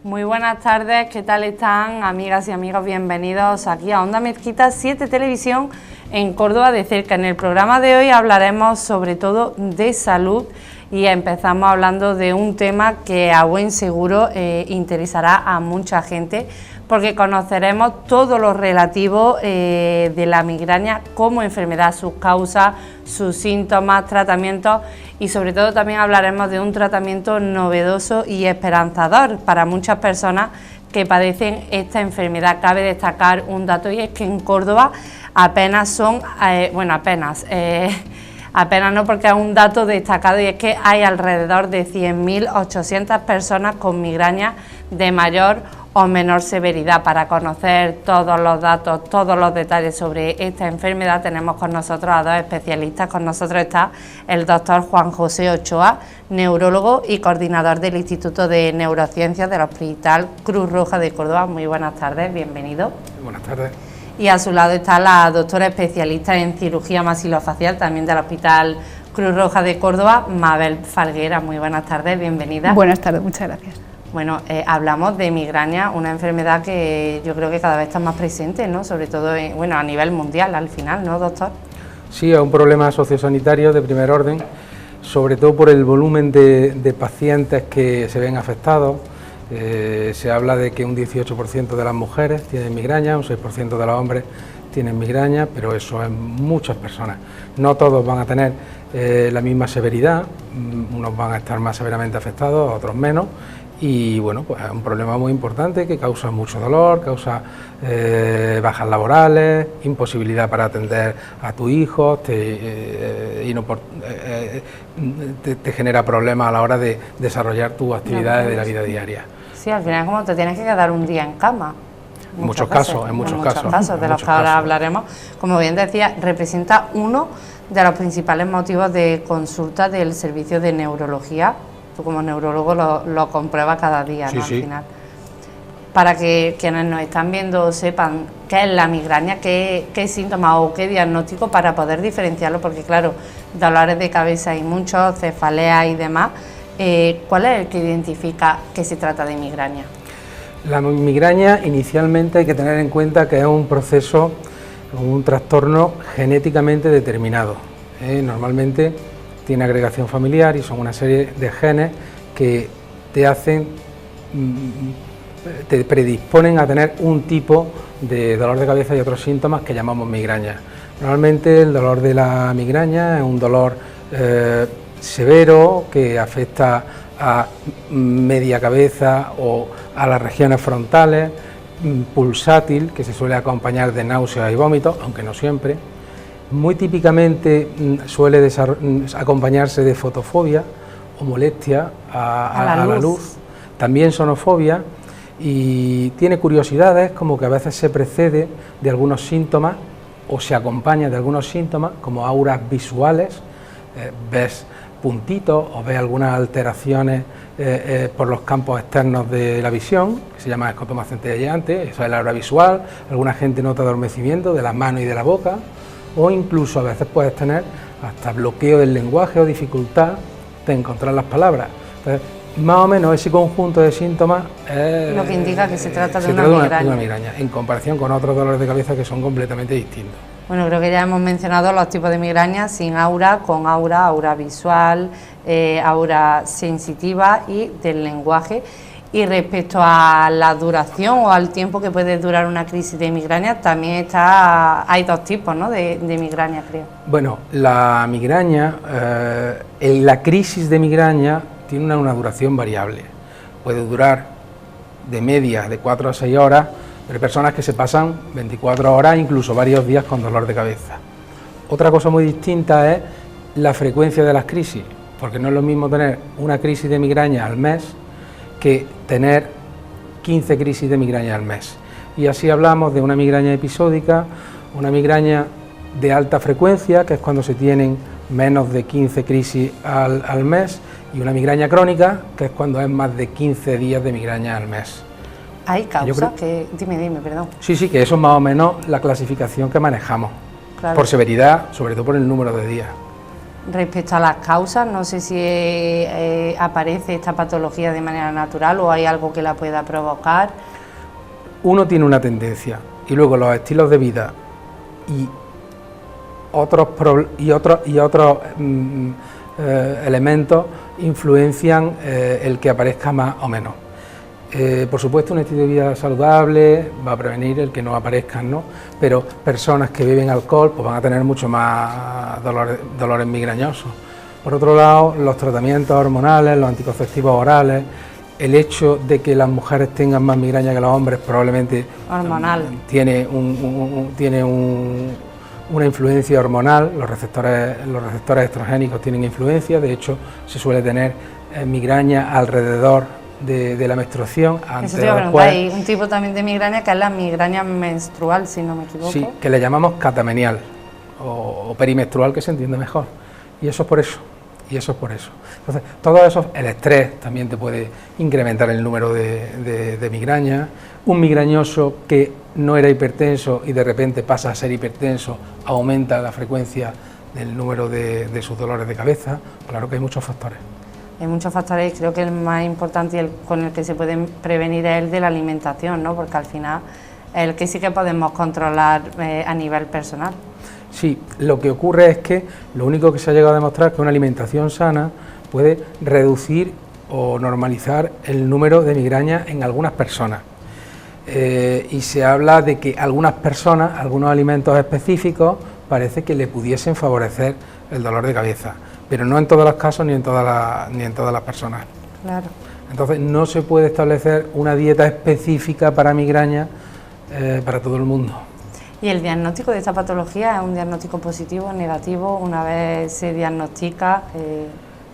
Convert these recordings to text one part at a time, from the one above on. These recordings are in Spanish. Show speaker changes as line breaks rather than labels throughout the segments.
Muy buenas tardes, ¿qué tal están, amigas y amigos? Bienvenidos aquí a Onda Mezquita 7 Televisión en Córdoba de cerca. En el programa de hoy hablaremos sobre todo de salud y empezamos hablando de un tema que a buen seguro interesará a mucha gente, porque conoceremos todo lo relativo de la migraña como enfermedad, sus causas, sus síntomas, tratamientos, y sobre todo también hablaremos de un tratamiento novedoso y esperanzador para muchas personas que padecen esta enfermedad. Cabe destacar un dato, y es que en Córdoba apenas son, apenas no, porque es un dato destacado, y es que hay alrededor de 100.800 personas con migraña de mayor o menor severidad. Para conocer todos los datos, todos los detalles sobre esta enfermedad, tenemos con nosotros a dos especialistas. Con nosotros está el doctor Juan José Ochoa, neurólogo y coordinador del Instituto de Neurociencias del Hospital Cruz Roja de Córdoba. Muy buenas tardes, bienvenido.
Buenas tardes.
Y a su lado está la doctora especialista en cirugía maxilofacial, también del Hospital Cruz Roja de Córdoba, Mabel Falguera. Muy buenas tardes, bienvenida.
Buenas tardes, muchas gracias.
Bueno, hablamos de migraña, una enfermedad que yo creo que cada vez está más presente, ¿no? Sobre todo a nivel mundial al final, ¿no, doctor?
Sí, es un problema sociosanitario de primer orden, sobre todo por el volumen de pacientes que se ven afectados. Se habla de que un 18% de las mujeres tienen migraña, un 6% de los hombres tienen migraña, pero eso es muchas personas. No todos van a tener la misma severidad, unos van a estar más severamente afectados, otros menos. Y bueno, pues es un problema muy importante que causa mucho dolor, causa bajas laborales, imposibilidad para atender a tu hijo, te genera problemas a la hora de desarrollar tus actividades de la vida diaria.
Sí, al final como te tienes que quedar un día en cama.
En muchos casos, de
los que ahora hablaremos. Como bien decía, representa uno de los principales motivos de consulta del servicio de neurología. Tú como neurólogo lo compruebas cada día,
sí,
¿no?
Sí.
Al final. Para que quienes nos están viendo sepan qué es la migraña, qué síntomas o qué diagnóstico, para poder diferenciarlo, porque claro, dolores de cabeza hay muchos, cefalea y demás. ¿Cuál es el que identifica que se trata de migraña?
La migraña inicialmente hay que tener en cuenta que es un proceso, un trastorno genéticamente determinado. Normalmente tiene agregación familiar y son una serie de genes que te predisponen a tener un tipo de dolor de cabeza y otros síntomas que llamamos migraña. Normalmente el dolor de la migraña es un dolor severo que afecta a media cabeza o a las regiones frontales, pulsátil, que se suele acompañar de náuseas y vómitos, aunque no siempre. Muy típicamente suele acompañarse de fotofobia o molestia a la luz, también sonofobia, y tiene curiosidades como que a veces se precede de algunos síntomas o se acompaña de algunos síntomas como auras visuales, ves puntitos o ves algunas alteraciones por los campos externos de la visión, que se llama escotoma centelleante, eso es la aura visual. Alguna gente nota adormecimiento de las manos y de la boca, o incluso a veces puedes tener hasta bloqueo del lenguaje o dificultad de encontrar las palabras. Entonces, más o menos ese conjunto de síntomas es
lo que indica que se trata de una
migraña, en comparación con otros dolores de cabeza que son completamente distintos.
Bueno, creo que ya hemos mencionado los tipos de migraña: sin aura, con aura, aura visual, aura sensitiva y del lenguaje. Y respecto a la duración o al tiempo que puede durar una crisis de migraña, también hay dos tipos, ¿no?, de migraña, creo.
Bueno, la migraña, la crisis de migraña tiene una duración variable. Puede durar de media de 4 a 6 horas, pero hay personas que se pasan 24 horas, incluso varios días con dolor de cabeza. Otra cosa muy distinta es la frecuencia de las crisis, porque no es lo mismo tener una crisis de migraña al mes que tener 15 crisis de migraña al mes. Y así hablamos de una migraña episódica, una migraña de alta frecuencia, que es cuando se tienen menos de 15 crisis al mes, y una migraña crónica, que es cuando es más de 15 días de migraña al mes.
¿Hay causas que...? Dime, perdón.
Sí, que eso es más o menos la clasificación que manejamos, claro. Por severidad, sobre todo por el número de días.
Respecto a las causas, no sé si aparece esta patología de manera natural o hay algo que la pueda provocar.
Uno tiene una tendencia y luego los estilos de vida y otros elementos influencian el que aparezca más o menos. Por supuesto, un estilo de vida saludable va a prevenir el que no aparezcan, ¿no? Pero personas que beben alcohol pues van a tener mucho más dolores migrañosos. Por otro lado, los tratamientos hormonales, los anticonceptivos orales, el hecho de que las mujeres tengan más migraña que los hombres probablemente
hormonal
tiene una influencia hormonal. Los receptores estrogénicos tienen influencia, de hecho se suele tener migraña alrededor de la menstruación.
Eso te iba a preguntar, hay un tipo también de migraña que es la migraña menstrual, si no me equivoco.
Sí, que le llamamos catamenial o perimenstrual, que se entiende mejor, y eso es por eso. Entonces, todo eso, el estrés también te puede incrementar el número de migrañas. Un migrañoso que no era hipertenso y de repente pasa a ser hipertenso, aumenta la frecuencia del número de sus dolores de cabeza. Claro que hay muchos factores.
Hay muchos factores, creo que el más importante y el con el que se pueden prevenir es el de la alimentación, ¿no? Porque al final es el que sí que podemos controlar a nivel personal.
Sí, lo que ocurre es que lo único que se ha llegado a demostrar es que una alimentación sana puede reducir o normalizar el número de migrañas en algunas personas. Y se habla de que algunas personas, algunos alimentos específicos, parece que le pudiesen favorecer el dolor de cabeza, pero no en todos los casos ni en todas las personas.
Claro.
Entonces no se puede establecer una dieta específica para migraña para todo el mundo.
¿Y el diagnóstico de esta patología es un diagnóstico positivo o negativo una vez se diagnostica?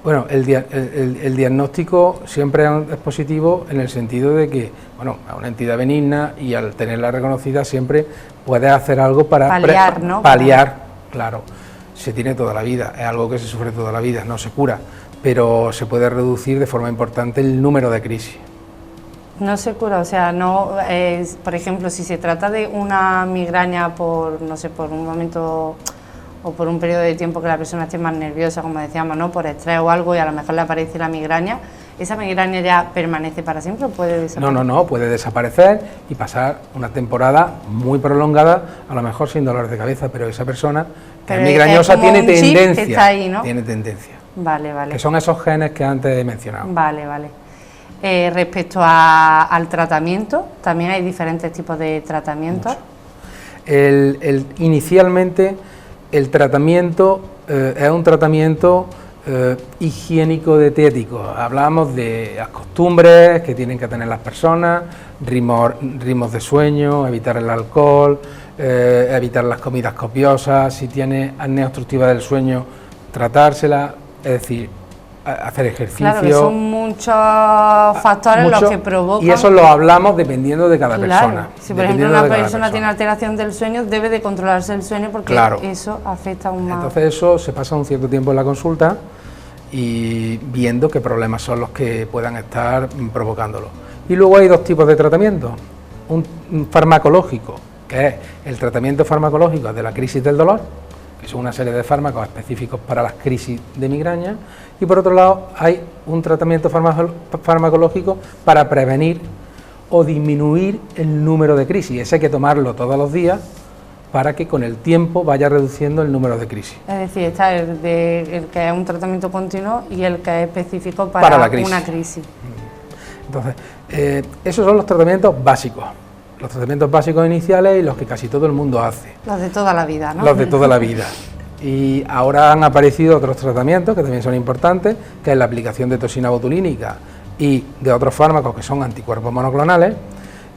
Bueno, el diagnóstico siempre es positivo en el sentido de que, bueno, es una entidad benigna y al tenerla reconocida siempre puedes hacer algo para
paliar, ¿no?
Paliar, claro. Se tiene toda la vida, es algo que se sufre toda la vida, no se cura, pero se puede reducir de forma importante el número de crisis.
No se cura, o sea, no, por ejemplo, si se trata de una migraña por, no sé, por un momento o por un periodo de tiempo que la persona esté más nerviosa, como decíamos, ¿no? Por estrés o algo y a lo mejor le aparece la migraña, ¿esa migraña ya permanece para siempre o puede desaparecer?
No, puede desaparecer y pasar una temporada muy prolongada, a lo mejor sin dolor de cabeza, pero esa persona que es migrañosa tiene tendencia,
que está ahí, ¿no?
Tiene tendencia.
Vale.
Que son esos genes que antes he mencionado.
Vale. Respecto al tratamiento, también hay diferentes tipos de tratamientos.
Inicialmente el tratamiento es un tratamiento higiénico dietético. Hablamos de las costumbres que tienen que tener las personas, ritmos de sueño, evitar el alcohol, evitar las comidas copiosas, si tiene apnea obstructiva del sueño, tratársela, es decir, hacer ejercicio.
Claro, que son muchos factores los que provocan.
Y eso lo hablamos dependiendo de cada persona.
Si por ejemplo una persona tiene alteración del sueño, debe de controlarse el sueño porque eso afecta aún más.
Entonces eso se pasa un cierto tiempo en la consulta y viendo qué problemas son los que puedan estar provocándolo. Y luego hay dos tipos de tratamiento. Un farmacológico, que es el tratamiento farmacológico de la crisis del dolor, que son una serie de fármacos específicos para las crisis de migraña, y por otro lado hay un tratamiento farmacológico para prevenir o disminuir el número de crisis. Ese hay que tomarlo todos los días para que con el tiempo vaya reduciendo el número de crisis.
Es decir, está el que es un tratamiento continuo y el que es específico para una crisis.
Entonces, esos son los tratamientos básicos. Los tratamientos básicos iniciales y los que casi todo el mundo hace.
Los de toda la vida, ¿no?
Los de toda la vida. Y ahora han aparecido otros tratamientos que también son importantes, que es la aplicación de toxina botulínica y de otros fármacos que son anticuerpos monoclonales,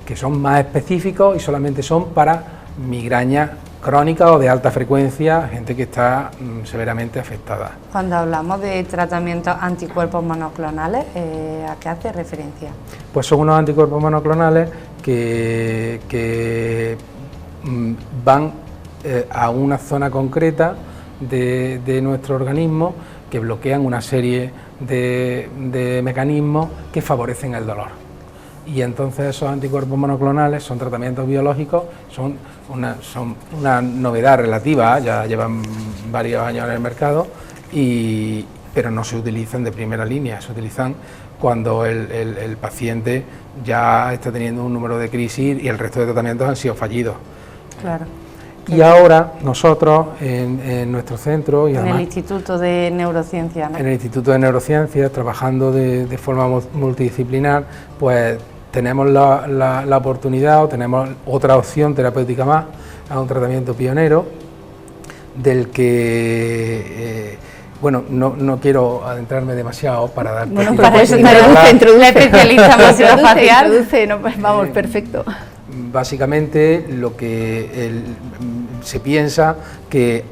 que son más específicos y solamente son para migraña crónica o de alta frecuencia, gente que está severamente afectada.
Cuando hablamos de tratamientos anticuerpos monoclonales, ¿a qué hace referencia?
Pues son unos anticuerpos monoclonales que van a una zona concreta de nuestro organismo, que bloquean una serie de mecanismos que favorecen el dolor. Y entonces esos anticuerpos monoclonales son tratamientos biológicos, son una novedad relativa, ya llevan varios años en el mercado, pero no se utilizan de primera línea, se utilizan cuando el paciente ya está teniendo un número de crisis y el resto de tratamientos han sido fallidos.
Claro.
Y ahora nosotros en nuestro centro y
en
además
el Instituto de Neurociencias, ¿no?
En el Instituto de Neurociencias, trabajando de forma multidisciplinar, pues tenemos la oportunidad o tenemos otra opción terapéutica más a un tratamiento pionero del que bueno, no quiero adentrarme demasiado para dar...
Bueno, para eso introduce,
especialista maxilofacial.
Introduce, no, pues vamos, perfecto.
Básicamente lo que se piensa que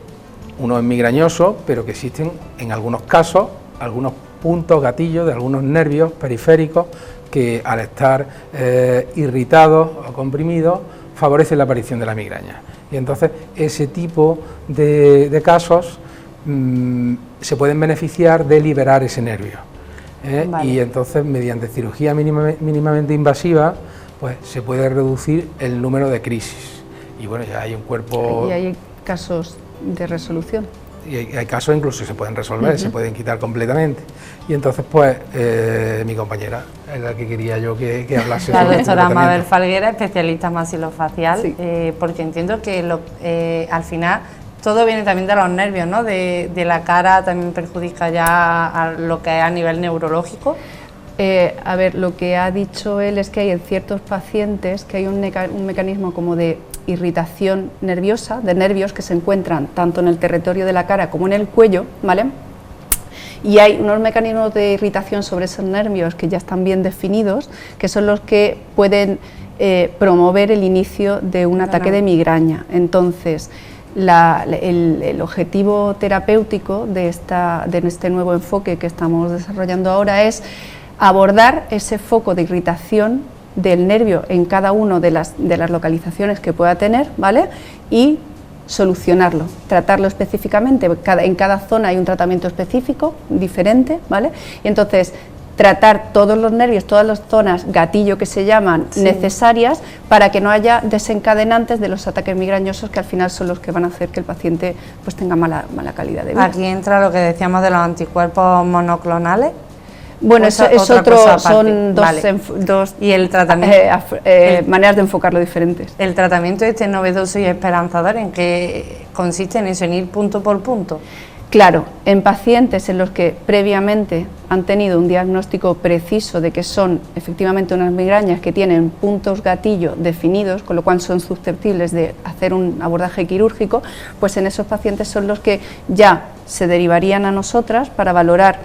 uno es migrañoso, pero que existen en algunos casos algunos puntos gatillos de algunos nervios periféricos que al estar irritados o comprimidos favorecen la aparición de la migraña. Y entonces ese tipo de casos se pueden beneficiar de liberar ese nervio. Vale. Y entonces mediante cirugía mínimamente invasiva pues se puede reducir el número de crisis. Y bueno, ya hay un cuerpo...
Y hay casos de resolución.
Y hay casos incluso que se pueden resolver, se pueden quitar completamente. Y entonces pues mi compañera es la que quería yo que hablase.
La doctora Mabel Falguera, especialista maxilofacial, sí. Porque entiendo que al final todo viene también de los nervios, ¿no? De la cara, también perjudica ya a lo que es a nivel neurológico.
A ver, lo que ha dicho él es que hay en ciertos pacientes que hay un mecanismo como de irritación nerviosa, de nervios que se encuentran tanto en el territorio de la cara como en el cuello, ¿vale? Y hay unos mecanismos de irritación sobre esos nervios que ya están bien definidos, que son los que pueden promover el inicio de un ataque de migraña. Entonces, el objetivo terapéutico de este nuevo enfoque que estamos desarrollando ahora es abordar ese foco de irritación del nervio en cada una de las localizaciones que pueda tener, ¿vale? Y solucionarlo, tratarlo específicamente. En cada zona hay un tratamiento específico, diferente, ¿vale? Y entonces tratar todos los nervios, todas las zonas gatillo que se llaman necesarias para que no haya desencadenantes de los ataques migrañosos que al final son los que van a hacer que el paciente pues tenga mala calidad de vida.
Aquí entra lo que decíamos de los anticuerpos monoclonales.
Bueno, eso es otro, son dos
y el tratamiento,
maneras de enfocarlo diferentes.
El tratamiento este novedoso y esperanzador, ¿en qué consiste en eso, en ir punto por punto?
Claro, en pacientes en los que previamente han tenido un diagnóstico preciso de que son efectivamente unas migrañas que tienen puntos gatillo definidos, con lo cual son susceptibles de hacer un abordaje quirúrgico, pues en esos pacientes son los que ya se derivarían a nosotras para valorar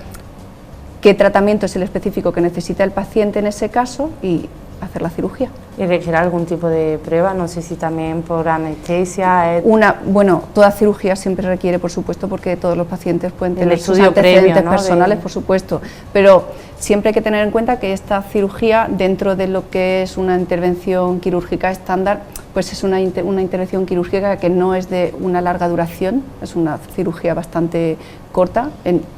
qué tratamiento es el específico que necesita el paciente en ese caso y hacer la cirugía.
¿Y requiere algún tipo de prueba? No sé si también por anestesia.
Bueno, toda cirugía siempre requiere, por supuesto, porque todos los pacientes pueden tener sus
antecedentes
previo, ¿no? personales, por supuesto, pero siempre hay que tener en cuenta que esta cirugía, dentro de lo que es una intervención quirúrgica estándar, pues es una intervención quirúrgica que no es de una larga duración, es una cirugía bastante corta,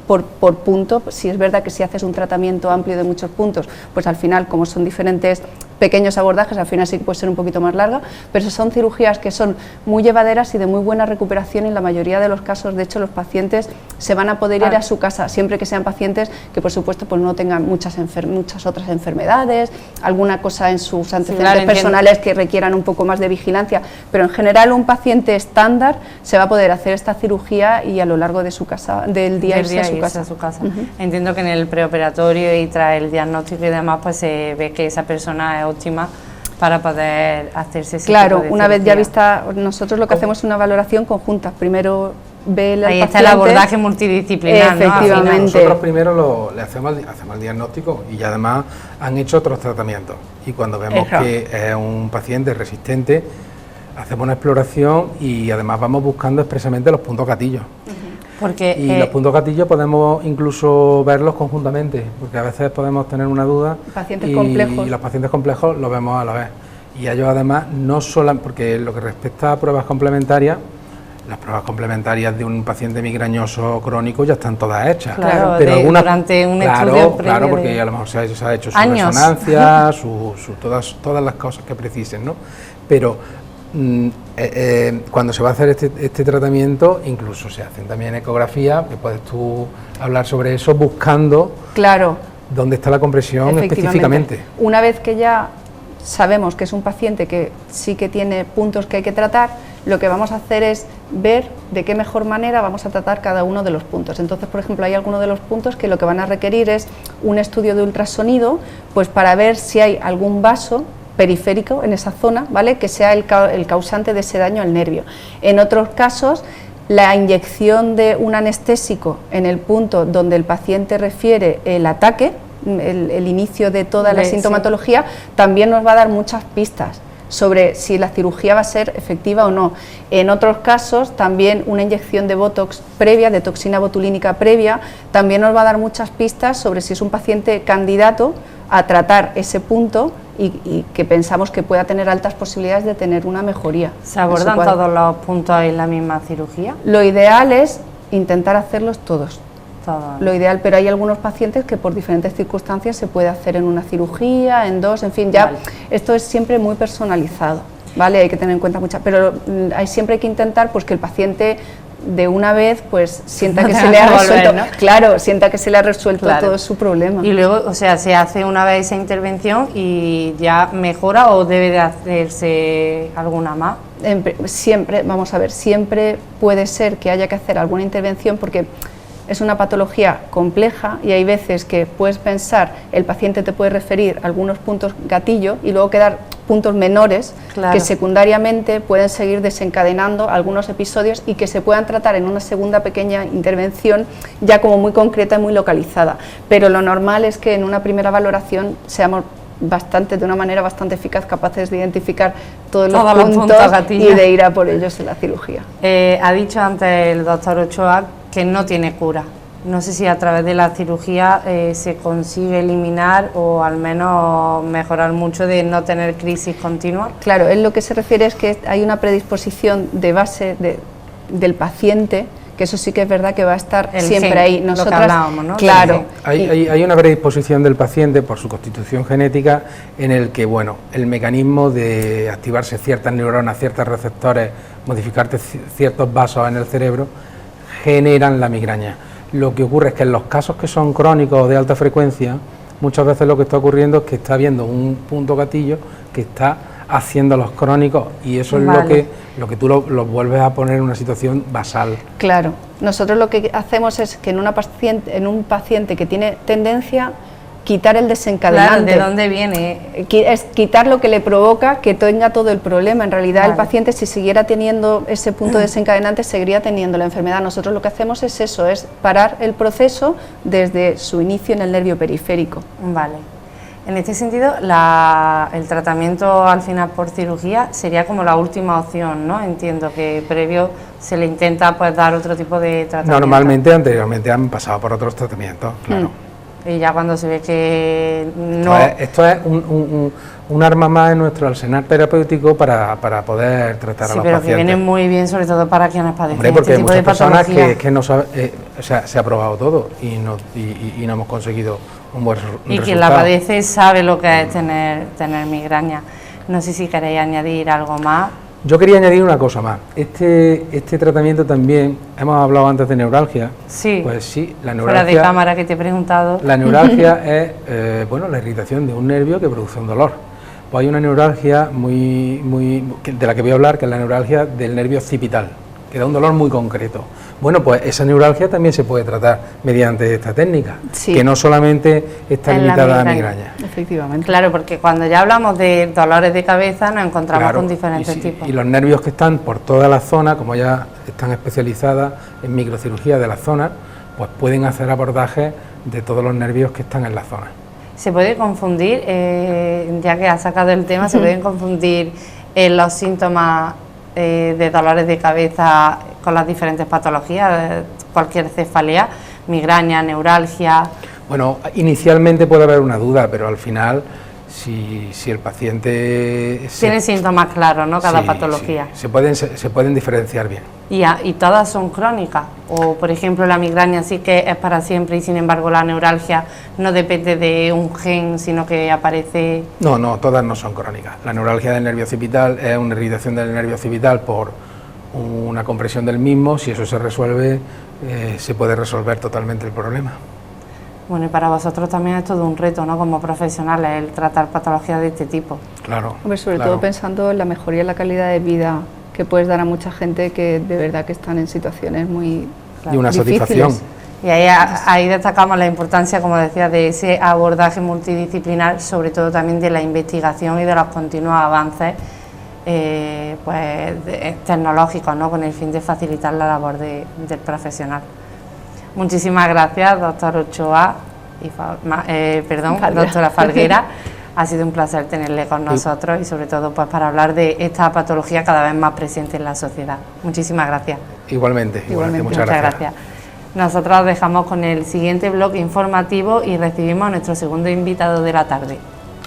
por punto. Si es verdad que si haces un tratamiento amplio de muchos puntos, pues al final, como son diferentes pequeños abordajes, al final sí que puede ser un poquito más larga, pero son cirugías que son muy llevaderas y de muy buena recuperación, y en la mayoría de los casos, de hecho, los pacientes se van a poder ir a su casa, siempre que sean pacientes que, por supuesto, pues no tengan muchas otras enfermedades, alguna cosa en sus antecedentes personales que requieran un poco más de vigilancia, pero en general un paciente estándar se va a poder hacer esta cirugía y a lo largo de su casa, del día irse a su casa.
Entiendo que en el preoperatorio y tras el diagnóstico y demás, pues se ve que esa persona es óptima para poder hacerse ese
claro,
tipo de
una
cirugía.
vez ya vista, nosotros lo que hacemos es una valoración conjunta. Primero ve el
ahí
paciente,
está el abordaje multidisciplinar,
efectivamente.
¿no?
Nosotros primero le hacemos el diagnóstico y ya además han hecho otros tratamientos, y cuando vemos que es un paciente resistente, hacemos una exploración y además vamos buscando expresamente los puntos gatillos. Y los puntos gatillos podemos incluso verlos conjuntamente, porque a veces podemos tener una duda
complejos.
Y los pacientes complejos los vemos a la vez. Y ellos además, no solo, porque lo que respecta a pruebas complementarias, las pruebas complementarias de un paciente migrañoso crónico ya están todas hechas.
Claro,
pero algunas,
durante un estudio previo.
Claro, porque a lo mejor se ha hecho su
años.
resonancia, todas las cosas que precisen, ¿no? Pero cuando se va a hacer este tratamiento, incluso se hacen también ecografías, que puedes tú hablar sobre eso buscando dónde está la compresión específicamente.
Una vez que ya sabemos que es un paciente que sí que tiene puntos que hay que tratar, lo que vamos a hacer es ver de qué mejor manera vamos a tratar cada uno de los puntos. Entonces, por ejemplo, hay algunos de los puntos que lo que van a requerir es un estudio de ultrasonido, pues para ver si hay algún vaso periférico en esa zona, ¿vale?, que sea el causante de ese daño al nervio. En otros casos, la inyección de un anestésico en el punto donde el paciente refiere el ataque, el inicio de toda la sintomatología, también nos va a dar muchas pistas sobre si la cirugía va a ser efectiva o no. En otros casos, también una inyección de Botox previa, de toxina botulínica previa, también nos va a dar muchas pistas sobre si es un paciente candidato a tratar ese punto y que pensamos que pueda tener altas posibilidades de tener una mejoría.
¿Se abordan todos los puntos en la misma cirugía?
Lo ideal es intentar hacerlos todos. Lo ideal, pero hay algunos pacientes que por diferentes circunstancias se puede hacer en una cirugía, en dos, en fin, ya esto es siempre muy personalizado, ¿vale? Hay que tener en cuenta muchas, pero siempre hay que intentar pues que el paciente de una vez pues sienta que se le ha resuelto, ¿no? Claro, sienta que se le ha resuelto todo su problema.
Y luego, o sea, se hace una vez esa intervención y ya mejora, o debe de hacerse alguna más.
Siempre, vamos a ver, siempre puede ser que haya que hacer alguna intervención porque es una patología compleja y hay veces que puedes pensar, el paciente te puede referir algunos puntos gatillo y luego quedar puntos menores que secundariamente pueden seguir desencadenando algunos episodios y que se puedan tratar en una segunda pequeña intervención ya como muy concreta y muy localizada. Pero lo normal es que en una primera valoración seamos de una manera bastante eficaz capaces de identificar todos los puntos y de ir a por ellos en la cirugía.
Ha dicho antes el doctor Ochoa que no tiene cura. No sé si a través de la cirugía se consigue eliminar o al menos mejorar mucho de no tener crisis continua.
Claro, él lo que se refiere es que hay una predisposición de base del paciente, que eso sí que es verdad que va a estar siempre ahí.
Nosotras, lo que hablábamos, ¿no?
Claro.
Hay una predisposición del paciente por su constitución genética en el que, bueno, el mecanismo de activarse ciertas neuronas, ciertos receptores, modificarte ciertos vasos en el cerebro, generan la migraña. Lo que ocurre es que en los casos que son crónicos o de alta frecuencia, muchas veces lo que está ocurriendo es que está habiendo un punto gatillo que está haciendo los crónicos y eso es lo que tú lo vuelves a poner en una situación basal.
Claro, nosotros lo que hacemos es que en un paciente que tiene tendencia, quitar el desencadenante.
Claro, ¿de dónde viene?
Es quitar lo que le provoca que tenga todo el problema. En realidad el paciente, si siguiera teniendo ese punto desencadenante, seguiría teniendo la enfermedad. Nosotros lo que hacemos es eso, es parar el proceso desde su inicio en el nervio periférico.
Vale. En este sentido, el tratamiento al final por cirugía sería como la última opción, ¿no? Entiendo que previo se le intenta pues dar otro tipo de tratamiento.
Normalmente, anteriormente han pasado por otros tratamientos, claro.
Y ya cuando se ve que no...
Esto es un arma más en nuestro arsenal terapéutico para poder tratar a los pacientes.
Sí, pero que viene muy bien, sobre todo para quienes padecen
porque
este tipo
hay
de
personas
patología.
que no saben, o sea, se ha probado todo y no hemos conseguido un buen resultado.
Y quien la padece sabe lo que es tener migraña. No sé si queréis añadir algo más.
Yo quería añadir una cosa más. Este tratamiento también, hemos hablado antes de neuralgia.
Sí.
Pues sí, la neuralgia.
Fuera de cámara que te he preguntado.
La neuralgia es, la irritación de un nervio que produce un dolor. Pues hay una neuralgia de la que voy a hablar, que es la neuralgia del nervio occipital, que da un dolor muy concreto. Bueno, pues esa neuralgia también se puede tratar mediante esta técnica, que no solamente está limitada a migraña.
Efectivamente.
Claro, porque cuando ya hablamos de dolores de cabeza nos encontramos con diferentes tipos.
Y los nervios que están por toda la zona, como ya están especializadas en microcirugía de la zona, pues pueden hacer abordajes de todos los nervios que están en la zona.
Se puede confundir, ya que has sacado el tema, se pueden confundir los síntomas de dolores de cabeza con las diferentes patologías, cualquier cefalea, migraña, neuralgia.
Bueno, inicialmente puede haber una duda, pero al final, si el paciente...
Tiene síntomas claros, ¿no? Cada
sí,
patología.
Sí, se pueden diferenciar bien.
¿Y todas son crónicas? O, por ejemplo, la migraña sí que es para siempre y, sin embargo, la neuralgia no depende de un gen, sino que aparece...
No, todas no son crónicas. La neuralgia del nervio occipital es una irritación del nervio occipital por una compresión del mismo. Si eso se resuelve, se puede resolver totalmente el problema.
Bueno, y para vosotros también es todo un reto, ¿no? Como profesionales, el tratar patologías de este tipo.
Claro.
Hombre, sobre todo pensando en la mejoría de la calidad de vida que puedes dar a mucha gente que de verdad que están en situaciones muy
y una
difíciles.
satisfacción.
Y ahí destacamos la importancia, como decía, de ese abordaje multidisciplinar, sobre todo también de la investigación y de los continuos avances tecnológicos, ¿no? Con el fin de facilitar la labor del profesional. Muchísimas gracias, doctor Ochoa doctora Falguera. Ha sido un placer tenerle con nosotros y sobre todo pues para hablar de esta patología cada vez más presente en la sociedad. Muchísimas gracias.
Igualmente. Muchas gracias.
Nosotros dejamos con el siguiente bloque informativo y recibimos a nuestro segundo invitado de la tarde.